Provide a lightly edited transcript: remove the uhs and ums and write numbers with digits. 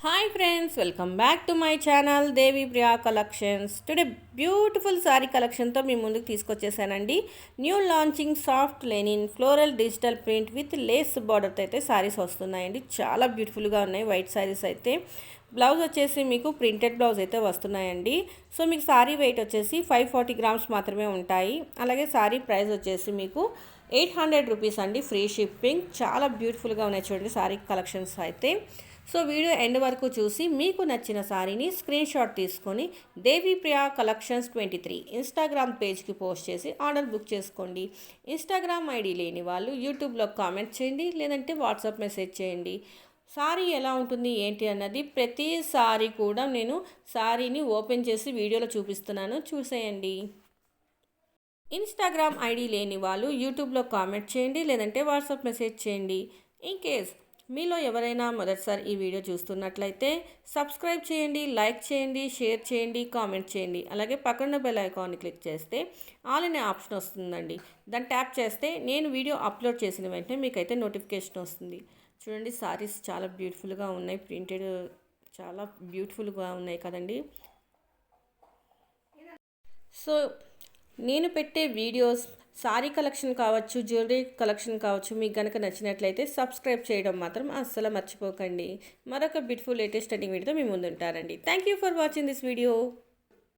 Hi friends, welcome back to my channel Devi Priya collections. Today beautiful sari కలెక్షన్తో మీ ముందుకు తీసుకొచ్చేసానండి. New launching soft linen floral digital print with lace బార్డర్తో అయితే సారీస్ వస్తున్నాయండి. చాలా బ్యూటిఫుల్గా ఉన్నాయి వైట్ సారీస్ అయితే. బ్లౌజ్ వచ్చేసి మీకు ప్రింటెడ్ బ్లౌజ్ అయితే వస్తున్నాయండి. సో మీకు సారీ వెయిట్ వచ్చేసి 540 గ్రామ్స్ మాత్రమే ఉంటాయి. అలాగే సారీ ప్రైస్ వచ్చేసి మీకు 800 రూపీస్ అండి, ఫ్రీ షిప్పింగ్. చాలా బ్యూటిఫుల్గా ఉన్నాయి చూడండి సారీ కలెక్షన్స్ అయితే. సో వీడియో ఎండ్ వరకు చూసి మీకు నచ్చిన సారీని స్క్రీన్ షాట్ తీసుకొని దేవి ప్రియా కలెక్షన్స్ 23 ఇన్స్టాగ్రామ్ పేజ్కి పోస్ట్ చేసి ఆర్డర్ బుక్ చేసుకోండి. ఇన్స్టాగ్రామ్ ఐడి లేని వాళ్ళు యూట్యూబ్లో కామెంట్ చేయండి, లేదంటే వాట్సాప్ మెసేజ్ చేయండి. సారీ ఎలా ఉంటుంది ఏంటి అన్నది ప్రతిసారి కూడా నేను సారీని ఓపెన్ చేసి వీడియోలో చూపిస్తున్నాను, చూసేయండి. ఇన్స్టాగ్రామ్ ఐడి లేని వాళ్ళు యూట్యూబ్లో కామెంట్ చేయండి, లేదంటే వాట్సాప్ మెసేజ్ చేయండి. ఇన్ కేస్ మీలో ఎవరైనా మొదటిసారి ఈ వీడియో చూస్తున్నట్లయితే సబ్స్క్రైబ్ చేయండి, లైక్ చేయండి, షేర్ చేయండి, కామెంట్ చేయండి. అలాగే పక్కన బెల్ ఐకాన్ని క్లిక్ చేస్తే ఆల్ అనే ఆప్షన్ వస్తుందండి. దాన్ని ట్యాప్ చేస్తే నేను వీడియో అప్లోడ్ చేసిన వెంటనే మీకైతే నోటిఫికేషన్ వస్తుంది. చూడండి సారీస్ చాలా బ్యూటిఫుల్గా ఉన్నాయి, ప్రింటెడ్ చాలా బ్యూటిఫుల్గా ఉన్నాయి కదండి. సో నేను పెట్టే వీడియోస్ సారీ కలెక్షన్ కావచ్చు, జ్యువెలరీ కలెక్షన్ కావచ్చు, మీకు కనుక నచ్చినట్లయితే సబ్స్క్రైబ్ చేయడం మాత్రం అస్సలు మర్చిపోకండి. మరొక బ్యూటిఫుల్ లేటెస్ట్ ట్రెండింగ్ వీడియోతో మీ ముందు ఉంటారండి. Thank you for watching this video.